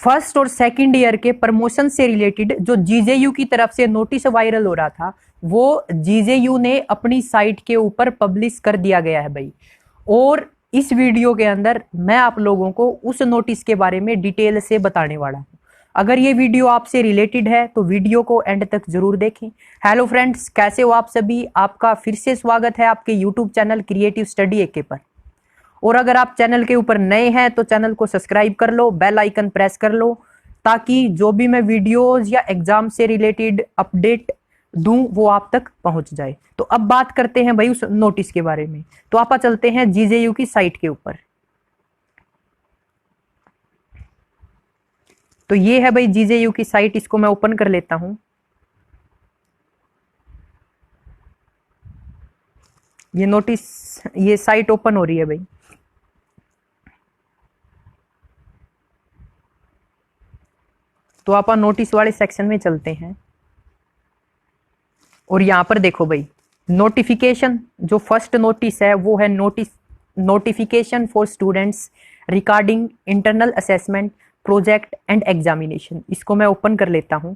First और second year के promotion से रिलेटेड जो जीजेयू की तरफ से नोटिस वायरल हो रहा था वो जीजेयू ने अपनी साइट के ऊपर पब्लिश कर दिया गया है भाई। और इस वीडियो के अंदर मैं आप लोगों को उस नोटिस के बारे में डिटेल से बताने वाला हूं। अगर ये वीडियो आपसे रिलेटेड है तो वीडियो को एंड तक जरूर देखें। हेलो फ्रेंड्स, कैसे हो आप सभी? आपका फिर से स्वागत है आपके यूट्यूब चैनल क्रिएटिव स्टडी एके पर। और अगर आप चैनल के ऊपर नए हैं तो चैनल को सब्सक्राइब कर लो, बेल आइकन प्रेस कर लो, ताकि जो भी मैं वीडियोस या एग्जाम से रिलेटेड अपडेट दूं वो आप तक पहुंच जाए। तो अब बात करते हैं भाई उस नोटिस के बारे में। तो आप चलते हैं जीजेयू की साइट के ऊपर। तो ये है भाई जीजेयू की साइट, इसको मैं ओपन कर लेता हूं। ये नोटिस, ये साइट ओपन हो रही है भाई। तो आप नोटिस वाले सेक्शन में चलते हैं और यहां पर देखो भाई, नोटिफिकेशन जो फर्स्ट नोटिस है वो है notification for students regarding internal assessment project and examination. इसको मैं ओपन कर लेता हूं।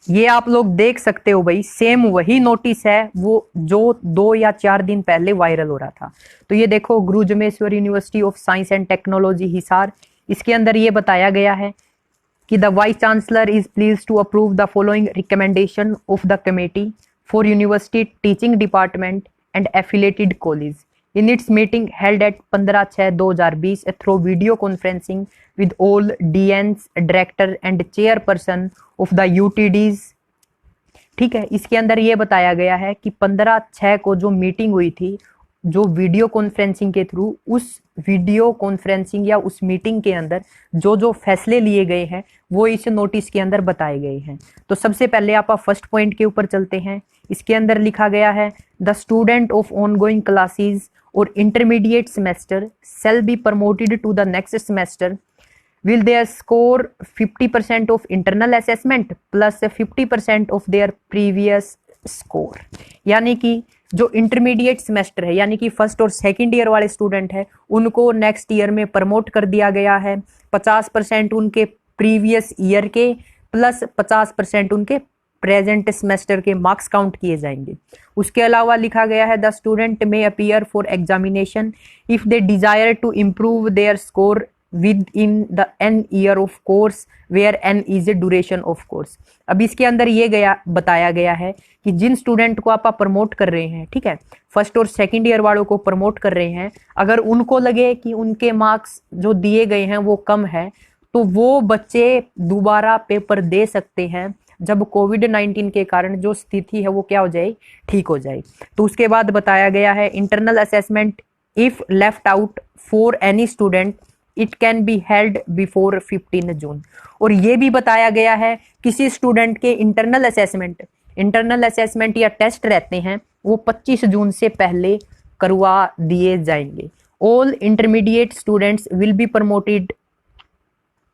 ये आप लोग देख सकते हो भाई, सेम वही नोटिस है वो जो 2 या 4 दिन पहले वायरल हो रहा था। तो ये देखो, Guru Jambheshwar university of science and technology Hisar, इसके अंदर ये बताया गया है कि the vice chancellor is pleased to approve the following recommendation of the committee for university teaching department and affiliated college in its meeting held at 15/6/2020 through video conferencing with all DNs, director and chairperson of the UTDs। ठीक है, इसके अंदर ये बताया गया है कि 15/6 को जो मीटिंग हुई थी जो वीडियो कॉन्फ्रेंसिंग के थ्रू, उस वीडियो कॉन्फ्रेंसिंग या उस मीटिंग के अंदर जो जो फैसले लिए गए हैं वो इस नोटिस के अंदर बताए गए हैं। तो सबसे पहले आप फर्स्ट पॉइंट के ऊपर चलते हैं। इसके अंदर लिखा गया है the student of ongoing classes और intermediate semester shall be promoted to the next semester will their score 50% of internal assessment plus 50% of their previous score। यानी कि जो इंटरमीडिएट सेमेस्टर है, यानी कि फर्स्ट और सेकंड ईयर वाले स्टूडेंट है, उनको नेक्स्ट ईयर में प्रमोट कर दिया गया है। 50% उनके प्रीवियस ईयर के प्लस 50% उनके प्रेजेंट सेमेस्टर के मार्क्स काउंट किए जाएंगे। उसके अलावा लिखा गया है the student may appear for examination if they desire to improve their score within the N year of course where N is a duration of course. अब इसके अंदर ये बताया गया है कि जिन स्टूडेंट को आप प्रमोट कर रहे हैं, ठीक है, फर्स्ट और सेकंड ईयर वालों को प्रमोट कर रहे हैं, अगर उनको लगे कि उनके मार्क्स जो दिए गए हैं वो कम है तो वो बच्चे दोबारा पेपर दे सकते हैं जब कोविड-19 के कारण जो स्थिति है वो क्या हो जाए, ठीक हो जाए। तो उसके बाद बताया गया है internal assessment if left out for any student it can be held before 15 जून। और ये भी बताया गया है किसी स्टूडेंट के इंटरनल असेसमेंट या टेस्ट रहते हैं वो 25 जून से पहले करवा दिए जाएंगे। All intermediate students will be promoted,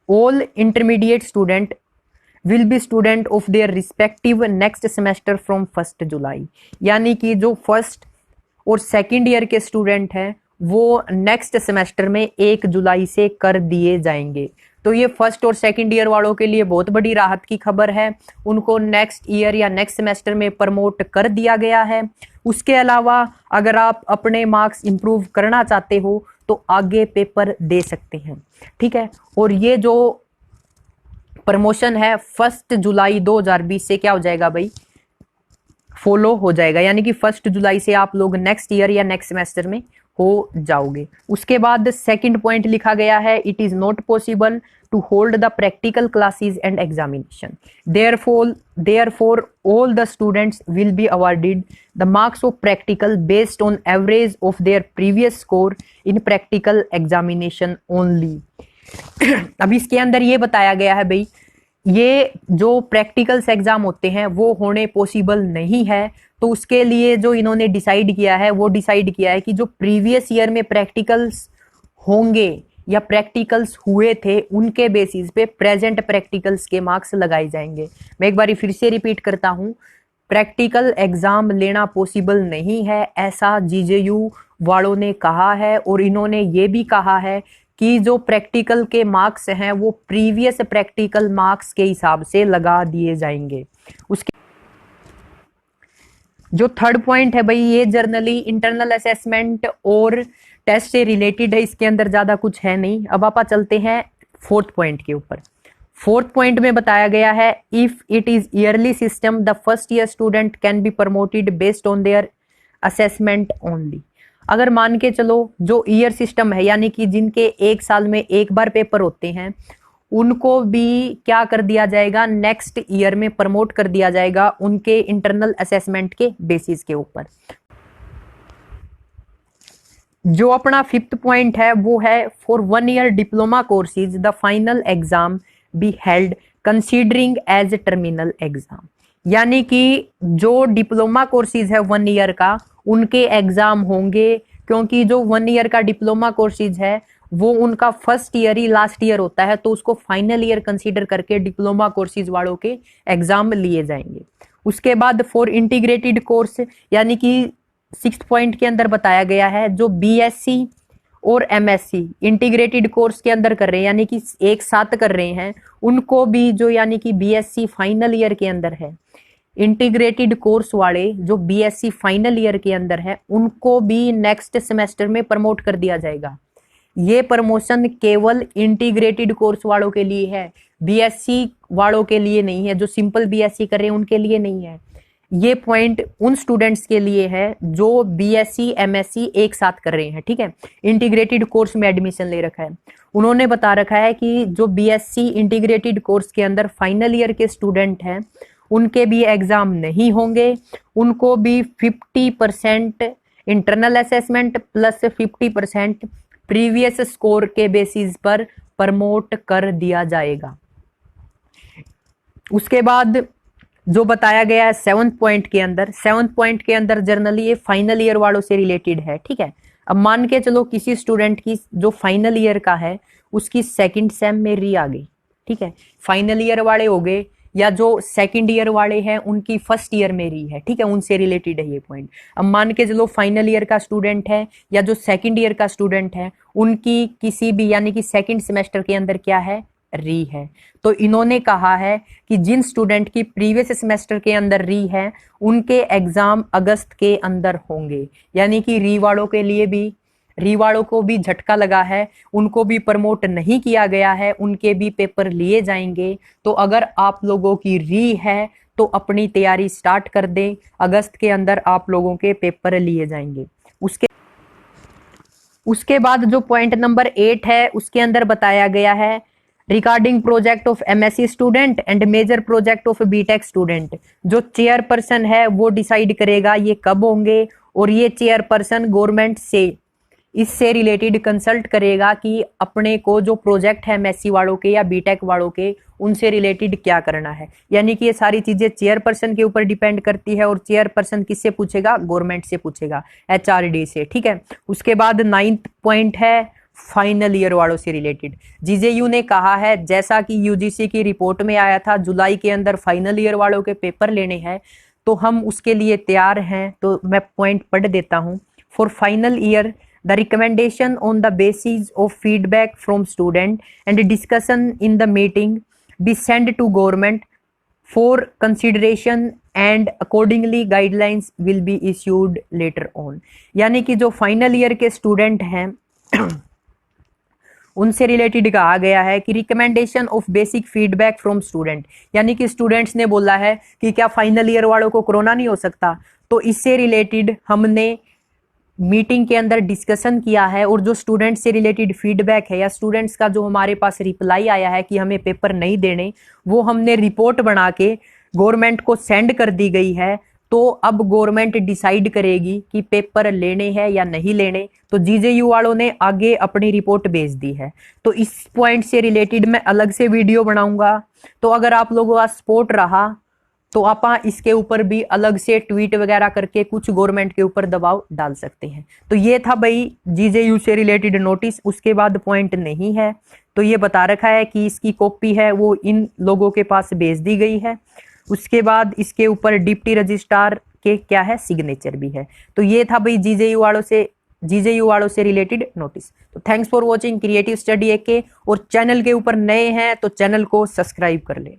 all intermediate student will be student of their respective next semester from 1 जुलाई। यानी कि जो फर्स्ट और सेकंड ईयर के स्टूडेंट हैं वो नेक्स्ट सेमेस्टर में 1 जुलाई से कर दिए जाएंगे। तो ये फर्स्ट और सेकंड ईयर वालों के लिए बहुत बड़ी राहत की खबर है, उनको नेक्स्ट ईयर या नेक्स्ट सेमेस्टर में प्रमोट कर दिया गया है। उसके अलावा अगर आप अपने मार्क्स इंप्रूव करना चाहते हो तो आगे पेपर दे सकते हैं, ठीक है। और ये जो प्रमोशन है 1 जुलाई 2020 से क्या हो जाएगा भाई, फॉलो हो जाएगा, यानी कि 1 जुलाई से आप लोग नेक्स्ट ईयर या नेक्स्ट सेमेस्टर में हो जाओगे। उसके बाद सेकंड पॉइंट लिखा गया है it is not possible to hold the practical classes and examination, therefore all the students will be awarded the marks of practical based on average of their previous score in practical examination only. अब इसके अंदर ये बताया गया है भाई, ये जो प्रैक्टिकल्स एग्जाम होते हैं वो होने पॉसिबल नहीं है। तो उसके लिए जो इन्होंने डिसाइड किया है वो डिसाइड किया है कि जो प्रीवियस ईयर में प्रैक्टिकल्स होंगे या प्रैक्टिकल्स हुए थे उनके बेसिस पे प्रेजेंट प्रैक्टिकल्स के मार्क्स लगाए जाएंगे। मैं एक बार फिर से रिपीट करता हूं, प्रैक्टिकल एग्जाम लेना पॉसिबल नहीं है, ऐसा जीजेयू वालों ने कहा है। और इन्होंने ये भी कहा है कि जो प्रैक्टिकल के मार्क्स हैं वो प्रीवियस प्रैक्टिकल मार्क्स के हिसाब से लगा दिए जाएंगे। उसके जो थर्ड पॉइंट है भाई, ये जर्नली इंटरनल असेसमेंट और टेस्ट से रिलेटेड है, इसके अंदर ज्यादा कुछ है नहीं। अब आप चलते हैं फोर्थ पॉइंट के ऊपर। फोर्थ पॉइंट में बताया गया है, if it is yearly system the first year student can be promoted based on their assessment only. अगर मान के चलो जो ईयर सिस्टम है, यानी कि जिनके एक साल में एक बार पेपर होते हैं, उनको भी क्या कर दिया जाएगा, नेक्स्ट ईयर में प्रमोट कर दिया जाएगा उनके इंटरनल असेसमेंट के बेसिस के ऊपर। जो अपना फिफ्थ पॉइंट है वो है, for 1 year diploma courses the final exam be held considering as terminal exam. यानी कि जो डिप्लोमा कोर्सेज है 1 ईयर का, उनके एग्जाम होंगे, क्योंकि जो 1 ईयर का डिप्लोमा कोर्सेज है वो उनका फर्स्ट ईयर ही लास्ट ईयर होता है, तो उसको फाइनल ईयर कंसीडर करके डिप्लोमा कोर्सेज वालों के एग्जाम लिए जाएंगे। उसके बाद फॉर इंटीग्रेटेड कोर्स, यानी कि 6th पॉइंट के अंदर बताया गया है, जो बीएससी और एमएससी इंटीग्रेटेड कोर्स के अंदर कर रहे हैं, यानी कि एक साथ कर रहे हैं, उनको भी जो यानी कि बीएससी फाइनल ईयर के अंदर है, इंटीग्रेटेड कोर्स वाले जो बीएससी फाइनल ईयर के अंदर है, उनको भी नेक्स्ट सेमेस्टर में प्रमोट कर दिया जाएगा। ये प्रमोशन केवल इंटीग्रेटेड कोर्स वालों के लिए है, बीएससी वालों के लिए नहीं है। जो सिंपल बीएससी कर रहे हैं उनके लिए नहीं है। ये पॉइंट उन स्टूडेंट्स के लिए है जो बीएससी एमएससी एक साथ कर रहे हैं, ठीक है, इंटीग्रेटेड कोर्स में एडमिशन ले रखा है। उन्होंने बता रखा है कि जो बीएससी इंटीग्रेटेड कोर्स के अंदर फाइनल ईयर के स्टूडेंट हैं, उनके भी एग्जाम नहीं होंगे, उनको भी 50% internal assessment plus 50% previous score के बेसिस पर प्रमोट कर दिया जाएगा। उसके बाद जो बताया गया है 7th पॉइंट के अंदर, 7th पॉइंट के अंदर जनरली ये फाइनल ईयर वालों से रिलेटेड है, ठीक है। अब मान के चलो किसी स्टूडेंट की जो फाइनल ईयर का है उसकी सेकंड सेम में री आ गई, ठीक है, फाइनल ईयर वाले हो गए, या जो सेकंड ईयर वाले हैं उनकी फर्स्ट ईयर में री है, ठीक है, उनसे रिलेटेड है ये पॉइंट। अब मान के चलो फाइनल ईयर का स्टूडेंट है या जो सेकंड ईयर का स्टूडेंट है, उनकी किसी भी यानी कि सेकंड सेमेस्टर के अंदर क्या है, री है। तो इन्होंने कहा है कि जिन स्टूडेंट की प्रीवियस सेमेस्टर के अंदर री है, उनके एग्जाम अगस्त के अंदर होंगे। यानी कि री वालों के लिए भी, री वालों को भी झटका लगा है, उनको भी प्रमोट नहीं किया गया है, उनके भी पेपर लिए जाएंगे। तो अगर आप लोगों की री है तो अपनी तैयारी स्टार्ट कर दें, अगस्त के अंदर आप लोगों के पेपर लिए जाएंगे। उसके बाद जो पॉइंट नंबर 8 है उसके अंदर बताया गया है, regarding project of MSc student and major project of BTech student. जो चेयरपर्सन है वो डिसाइड करेगा ये कब होंगे, और ये चेयरपर्सन गवर्नमेंट से इससे रिलेटेड कंसल्ट करेगा कि अपने को जो प्रोजेक्ट है एमएससी वालों के या बीटेक वालों के, उनसे रिलेटेड क्या करना है। यानी कि ये सारी चीजें चेयरपर्सन के ऊपर डिपेंड करती है, और चेयरपर्सन किससे पूछेगा, गवर्नमेंट से पूछेगा, एचआरडी से, ठीक है। उसके बाद 9th पॉइंट है फाइनल ईयर वालों से रिलेटेड। जीजेयू ने कहा है, जैसा कि यूजीसी की रिपोर्ट में आया था जुलाई के अंदर फाइनल ईयर वालों के पेपर लेने हैं, तो हम उसके लिए तैयार हैं। तो मैं पॉइंट पढ़ देता हूं। For final year the recommendation on the basis of feedback from student and discussion in the meeting be sent to government for consideration and accordingly guidelines will be issued later on। यानी कि जो final year के student हैं उनसे related कहा गया है कि recommendation of basic feedback from student, यानी कि स्टूडेंट्स ने बोला है कि क्या फाइनल ईयर वालों को कोरोना नहीं हो सकता, तो इससे रिलेटेड हमने मीटिंग के अंदर डिस्कशन किया है, और जो स्टूडेंट्स से रिलेटेड फीडबैक है या स्टूडेंट्स का जो हमारे पास रिप्लाई आया है कि हमें पेपर नहीं देने, वो हमने रिपोर्ट बना के गवर्नमेंट को सेंड कर दी गई है। तो अब गवर्नमेंट डिसाइड करेगी कि पेपर लेने हैं या नहीं लेने। तो जीजेयू वालों ने आगे अपनी रिपोर्ट भेज दी है। तो इस पॉइंट से रिलेटेड मैं अलग से वीडियो बनाऊंगा। तो अगर आप लोगों का सपोर्ट रहा तो आप इसके ऊपर भी अलग से ट्वीट वगैरह करके कुछ गवर्नमेंट के ऊपर दबाव डाल सकते हैं। तो ये था भाई जीजेयू से रिलेटेड नोटिस। उसके बाद पॉइंट नहीं है, तो ये बता रखा है कि इसकी कॉपी है वो इन लोगों के पास भेज दी गई है। उसके बाद इसके ऊपर डिप्टी रजिस्ट्रार के क्या है, सिग्नेचर भी है। तो ये था भाई जीजेयू वालों से रिलेटेड नोटिस। तो thanks for watching creative study AK, और चैनल के ऊपर नए हैं तो चैनल को सब्सक्राइब कर ले।